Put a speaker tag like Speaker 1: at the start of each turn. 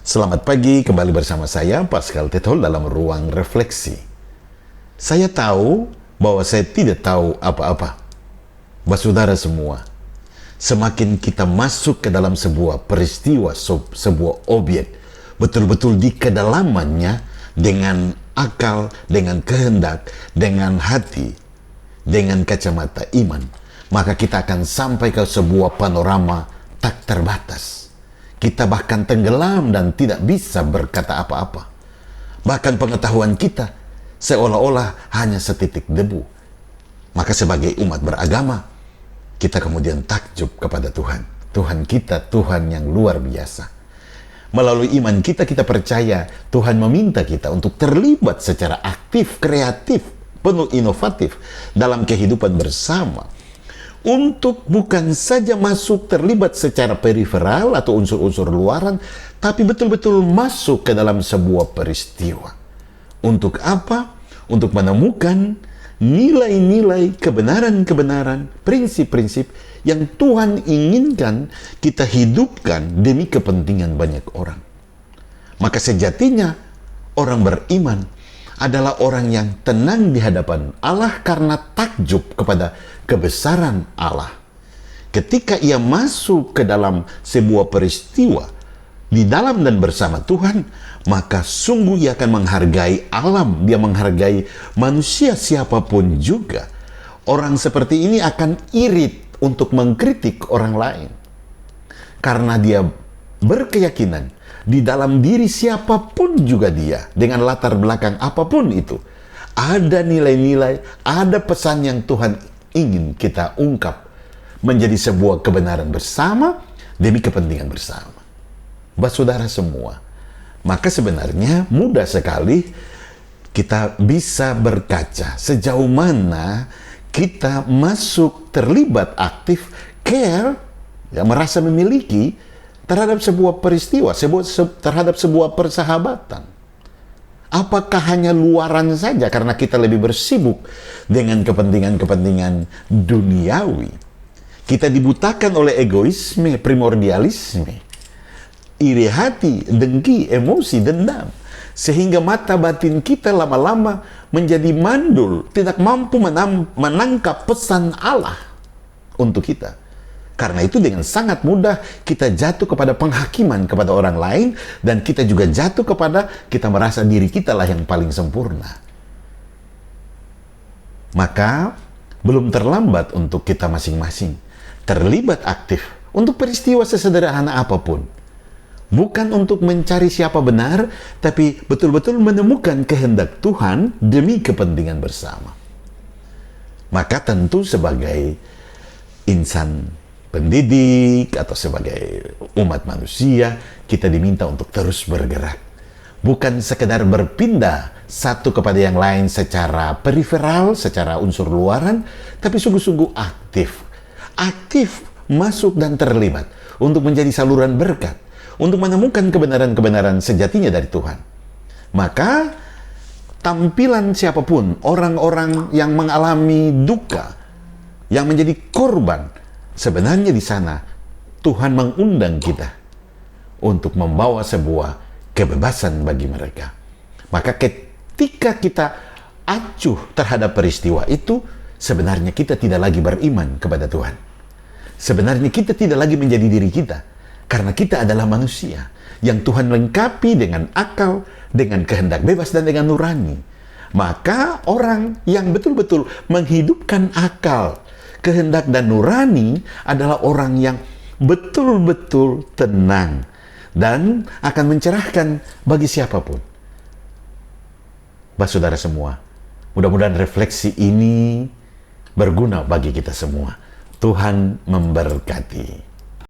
Speaker 1: Selamat pagi, kembali bersama saya Pascal Tetol dalam Ruang Refleksi. Saya tahu bahwa saya tidak tahu apa-apa. Saudara semua, semakin kita masuk ke dalam sebuah peristiwa, sebuah objek, betul-betul di kedalamannya dengan akal, dengan kehendak, dengan hati, dengan kacamata iman, maka kita akan sampai ke sebuah panorama tak terbatas. Kita bahkan tenggelam dan tidak bisa berkata apa-apa. Bahkan pengetahuan kita seolah-olah hanya setitik debu. Maka sebagai umat beragama, kita kemudian takjub kepada Tuhan. Tuhan kita, Tuhan yang luar biasa. Melalui iman kita, kita percaya Tuhan meminta kita untuk terlibat secara aktif, kreatif, penuh inovatif dalam kehidupan bersama. Untuk bukan saja masuk terlibat secara periferal atau unsur-unsur luaran, tapi betul-betul masuk ke dalam sebuah peristiwa. Untuk apa? Untuk menemukan nilai-nilai, kebenaran-kebenaran, prinsip-prinsip yang Tuhan inginkan kita hidupkan demi kepentingan banyak orang. Maka sejatinya orang beriman adalah orang yang tenang di hadapan Allah karena takjub kepada kebesaran Allah. Ketika ia masuk ke dalam sebuah peristiwa di dalam dan bersama Tuhan, maka sungguh ia akan menghargai alam, dia menghargai manusia siapapun juga. Orang seperti ini akan irit untuk mengkritik orang lain karena dia berkeyakinan di dalam diri siapapun juga dia, dengan latar belakang apapun itu, ada nilai-nilai, ada pesan yang Tuhan ingin kita ungkap menjadi sebuah kebenaran bersama demi kepentingan bersama. Saudara semua, maka sebenarnya mudah sekali kita bisa berkaca sejauh mana kita masuk terlibat aktif, care, ya, merasa memiliki terhadap sebuah peristiwa, terhadap sebuah persahabatan. Apakah hanya luaran saja karena kita lebih bersibuk dengan kepentingan-kepentingan duniawi? Kita dibutakan oleh egoisme, primordialisme, iri hati, dengki, emosi, dendam. Sehingga mata batin kita lama-lama menjadi mandul, tidak mampu menangkap pesan Allah untuk kita. Karena itu dengan sangat mudah kita jatuh kepada penghakiman kepada orang lain, dan kita juga jatuh kepada kita merasa diri kita lah yang paling sempurna. Maka belum terlambat untuk kita masing-masing terlibat aktif untuk peristiwa sesederhana apapun. Bukan untuk mencari siapa benar, tapi betul-betul menemukan kehendak Tuhan demi kepentingan bersama. Maka tentu sebagai insan pendidik atau sebagai umat manusia, kita diminta untuk terus bergerak. Bukan sekedar berpindah satu kepada yang lain secara periferal, secara unsur luaran, tapi sungguh-sungguh aktif. Aktif masuk dan terlibat untuk menjadi saluran berkat, untuk menemukan kebenaran-kebenaran sejatinya dari Tuhan. Maka tampilan siapapun, orang-orang yang mengalami duka, yang menjadi korban, sebenarnya di sana Tuhan mengundang kita untuk membawa sebuah kebebasan bagi mereka. Maka ketika kita acuh terhadap peristiwa itu, sebenarnya kita tidak lagi beriman kepada Tuhan. Sebenarnya kita tidak lagi menjadi diri kita, karena kita adalah manusia yang Tuhan lengkapi dengan akal, dengan kehendak bebas, dan dengan nurani. Maka orang yang betul-betul menghidupkan akal, kehendak, dan nurani adalah orang yang betul-betul tenang dan akan mencerahkan bagi siapapun. Saudara semua, mudah-mudahan refleksi ini berguna bagi kita semua. Tuhan memberkati.